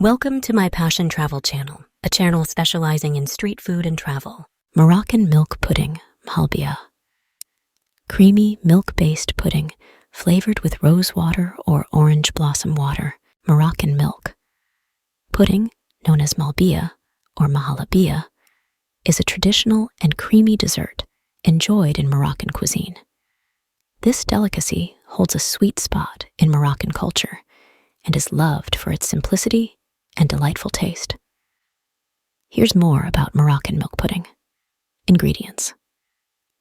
Welcome to my Passion Travel channel, a channel specializing in street food and travel. Moroccan Milk Pudding, Mhalbiya. Creamy milk-based pudding flavored with rosewater or orange blossom water, Moroccan milk. Pudding, known as Mhalbiya or Mhalbiya, is a traditional and creamy dessert enjoyed in Moroccan cuisine. This delicacy holds a sweet spot in Moroccan culture and is loved for its simplicity and delightful taste. Here's more about Moroccan milk pudding. Ingredients.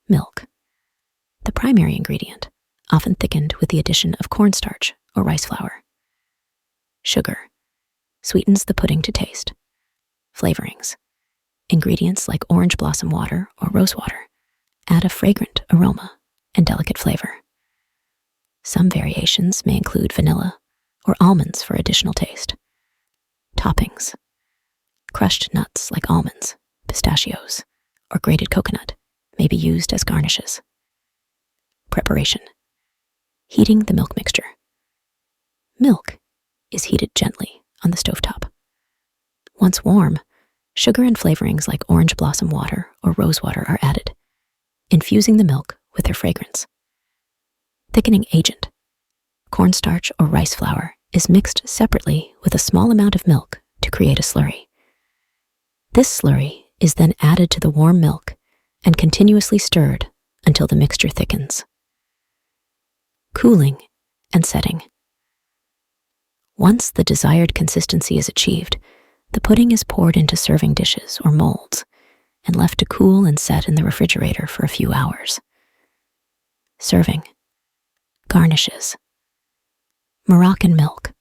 Milk. The primary ingredient, often thickened with the addition of cornstarch or rice flour. Sugar. Sweetens the pudding to taste. Flavorings. Ingredients like orange blossom water or rosewater add a fragrant aroma and delicate flavor. Some variations may include vanilla or almonds for additional taste. Toppings. Crushed nuts like almonds, pistachios, or grated coconut may be used as garnishes. Preparation. Heating the milk mixture. Milk is heated gently on the stovetop. Once warm, sugar and flavorings like orange blossom water or rosewater are added, infusing the milk with their fragrance. Thickening agent. Cornstarch or rice flour is mixed separately with a small amount of milk to create a slurry. This slurry is then added to the warm milk and continuously stirred until the mixture thickens. Cooling and setting. Once the desired consistency is achieved, the pudding is poured into serving dishes or molds and left to cool and set in the refrigerator for a few hours. Serving. Garnishes. Moroccan milk.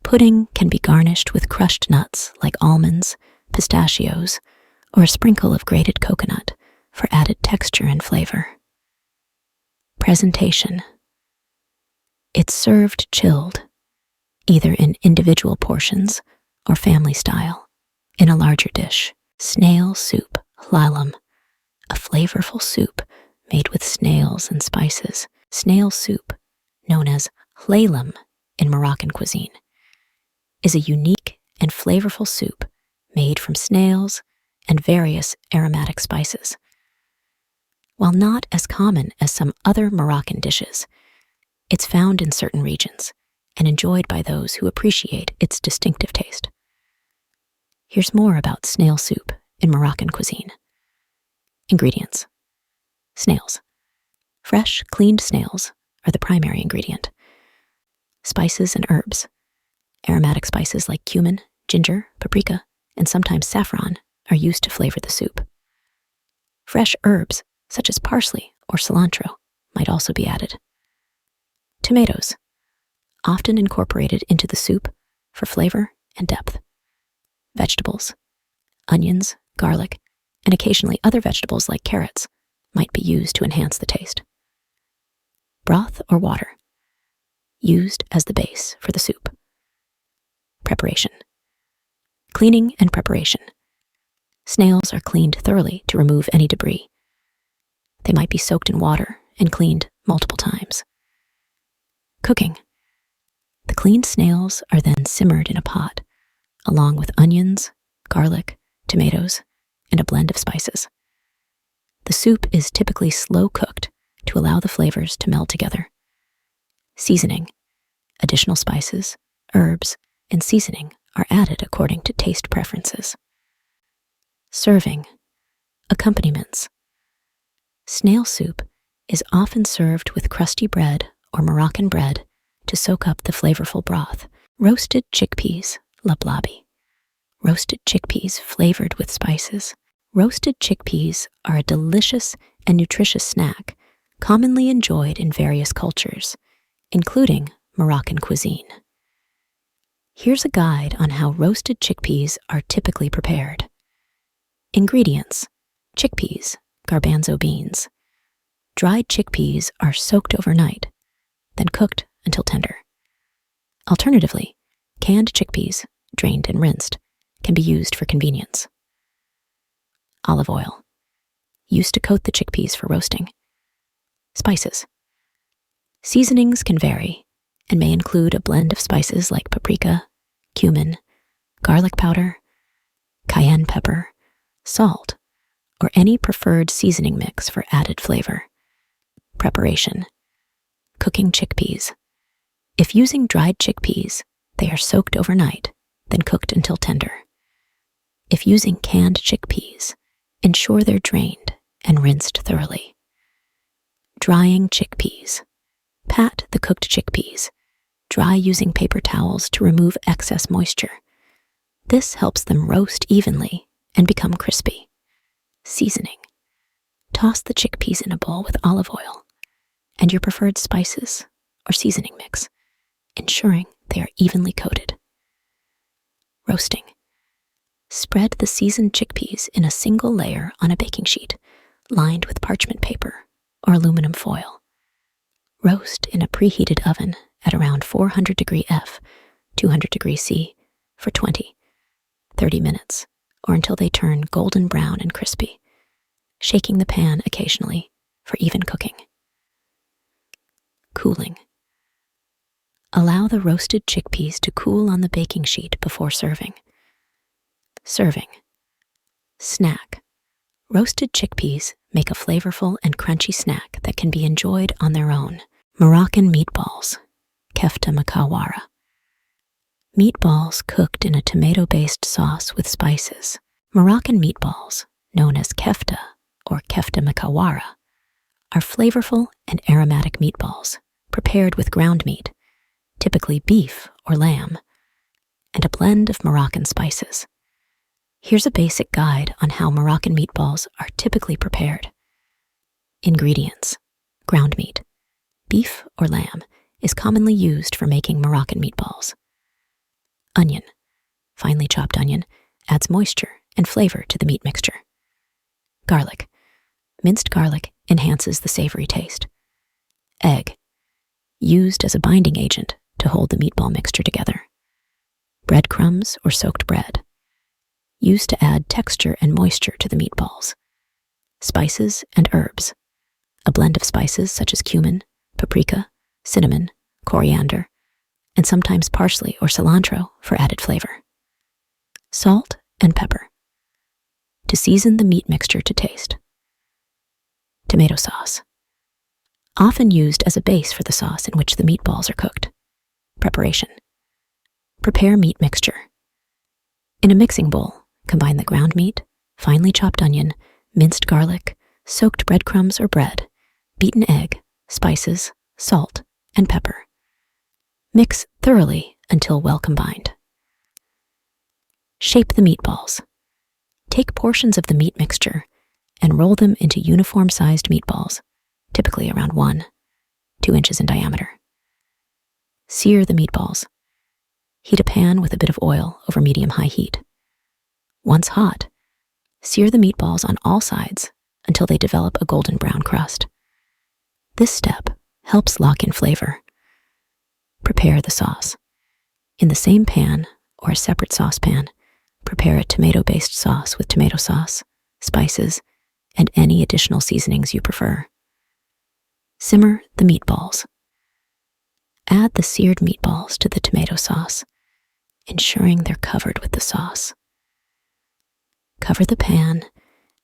Pudding can be garnished with crushed nuts like almonds, pistachios, or a sprinkle of grated coconut for added texture and flavor. Presentation. It's served chilled, either in individual portions or family style, in a larger dish. Snail soup, Hlalem, a flavorful soup made with snails and spices. Snail soup, known as Hlalem in Moroccan cuisine, is a unique and flavorful soup made from snails and various aromatic spices. While not as common as some other Moroccan dishes, it's found in certain regions and enjoyed by those who appreciate its distinctive taste. Here's more about snail soup in Moroccan cuisine. Ingredients. Snails. Fresh, cleaned snails are the primary ingredient. Spices and herbs. Aromatic spices like cumin, ginger, paprika, and sometimes saffron are used to flavor the soup. Fresh herbs, such as parsley or cilantro, might also be added. Tomatoes, often incorporated into the soup for flavor and depth. Vegetables, onions, garlic, and occasionally other vegetables like carrots might be used to enhance the taste. Broth or water, used as the base for the soup. Preparation. Cleaning and preparation. Snails are cleaned thoroughly to remove any debris. They might be soaked in water and cleaned multiple times. Cooking. The cleaned snails are then simmered in a pot, along with onions, garlic, tomatoes, and a blend of spices. The soup is typically slow cooked to allow the flavors to meld together. Seasoning. Additional spices, herbs, and seasoning are added according to taste preferences. Serving. Accompaniments. Snail soup is often served with crusty bread or Moroccan bread to soak up the flavorful broth. Roasted chickpeas, Lablabi. Roasted chickpeas flavored with spices. Roasted chickpeas are a delicious and nutritious snack commonly enjoyed in various cultures, including Moroccan cuisine. Here's a guide on how roasted chickpeas are typically prepared. Ingredients. Chickpeas, garbanzo beans. Dried chickpeas are soaked overnight, then cooked until tender. Alternatively, canned chickpeas, drained and rinsed, can be used for convenience. Olive oil, used to coat the chickpeas for roasting. Spices. Seasonings can vary and may include a blend of spices like paprika, cumin, garlic powder, cayenne pepper, salt, or any preferred seasoning mix for added flavor. Preparation. Cooking chickpeas. If using dried chickpeas, they are soaked overnight, then cooked until tender. If using canned chickpeas, ensure they're drained and rinsed thoroughly. Drying chickpeas. Pat the cooked chickpeas. Dry using paper towels to remove excess moisture. This helps them roast evenly and become crispy. Seasoning. Toss the chickpeas in a bowl with olive oil and your preferred spices or seasoning mix, ensuring they are evenly coated. Roasting. Spread the seasoned chickpeas in a single layer on a baking sheet, lined with parchment paper or aluminum foil. Roast in a preheated oven at around 400 degree F, 200 degrees C for 20-30 minutes, or until they turn golden brown and crispy, shaking the pan occasionally for even cooking. Cooling. Allow the roasted chickpeas to cool on the baking sheet before serving. Serving. Snack. Roasted chickpeas make a flavorful and crunchy snack that can be enjoyed on their own. Moroccan meatballs. Kefta Mkaouara. Meatballs cooked in a tomato-based sauce with spices. Moroccan meatballs, known as kefta or Kefta Mkaouara, are flavorful and aromatic meatballs prepared with ground meat, typically beef or lamb, and a blend of Moroccan spices. Here's a basic guide on how Moroccan meatballs are typically prepared. Ingredients. Ground meat. Beef or lamb is commonly used for making Moroccan meatballs. Onion. Finely chopped onion adds moisture and flavor to the meat mixture. Garlic. Minced garlic enhances the savory taste. Egg. Used as a binding agent to hold the meatball mixture together. Breadcrumbs or soaked bread. Used to add texture and moisture to the meatballs. Spices and herbs. A blend of spices such as cumin, paprika, cinnamon, coriander, and sometimes parsley or cilantro for added flavor. Salt and pepper. To season the meat mixture to taste. Tomato sauce. Often used as a base for the sauce in which the meatballs are cooked. Preparation. Prepare meat mixture. In a mixing bowl, combine the ground meat, finely chopped onion, minced garlic, soaked breadcrumbs or bread, beaten egg, spices, salt, and pepper. Mix thoroughly until well combined. Shape the meatballs. Take portions of the meat mixture and roll them into uniform-sized meatballs, typically around 1-2 inches in diameter. Sear the meatballs. Heat a pan with a bit of oil over medium-high heat. Once hot, sear the meatballs on all sides until they develop a golden brown crust. This step helps lock in flavor. Prepare the sauce. In the same pan or a separate saucepan, prepare a tomato-based sauce with tomato sauce, spices, and any additional seasonings you prefer. Simmer the meatballs. Add the seared meatballs to the tomato sauce, ensuring they're covered with the sauce. Cover the pan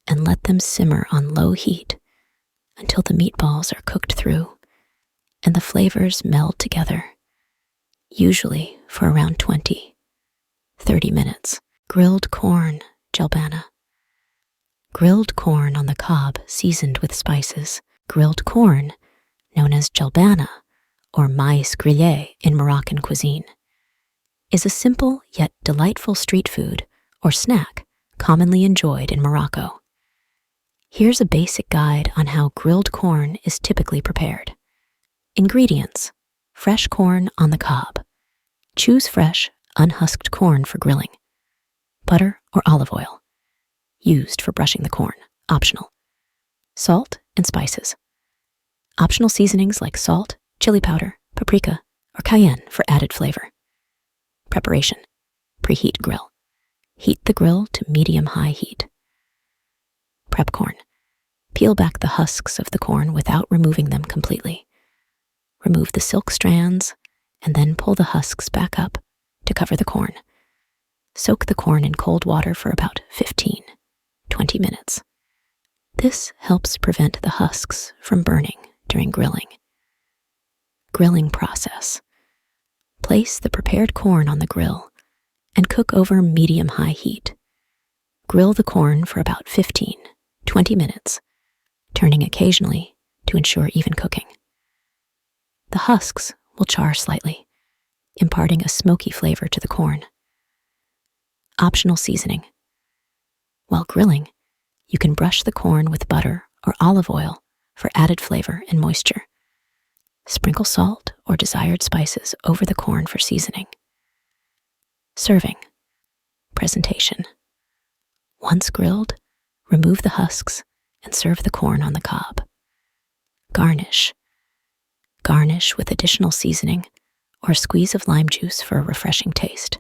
and let them simmer on low heat until the meatballs are cooked through and the flavors meld together, usually for around 20-30 minutes. Grilled corn, Jelbana. Grilled corn on the cob seasoned with spices. Grilled corn, known as Jelbana or maïs grillé in Moroccan cuisine, is a simple yet delightful street food or snack commonly enjoyed in Morocco. Here's a basic guide on how grilled corn is typically prepared. Ingredients: fresh corn on the cob. Choose fresh, unhusked corn for grilling. Butter or olive oil. Used for brushing the corn, optional. Salt and spices. Optional seasonings like salt, chili powder, paprika, or cayenne for added flavor. Preparation: preheat grill. Heat the grill to medium-high heat. Prep corn. Peel back the husks of the corn without removing them completely. Remove the silk strands and then pull the husks back up to cover the corn. Soak the corn in cold water for about 15-20 minutes. This helps prevent the husks from burning during grilling. Grilling process. Place the prepared corn on the grill and cook over medium-high heat. Grill the corn for about 15-20 minutes, turning occasionally to ensure even cooking. The husks will char slightly, imparting a smoky flavor to the corn. Optional seasoning. While grilling, you can brush the corn with butter or olive oil for added flavor and moisture. Sprinkle salt or desired spices over the corn for seasoning. Serving. Presentation. Once grilled, remove the husks and serve the corn on the cob. Garnish. Garnish with additional seasoning or a squeeze of lime juice for a refreshing taste.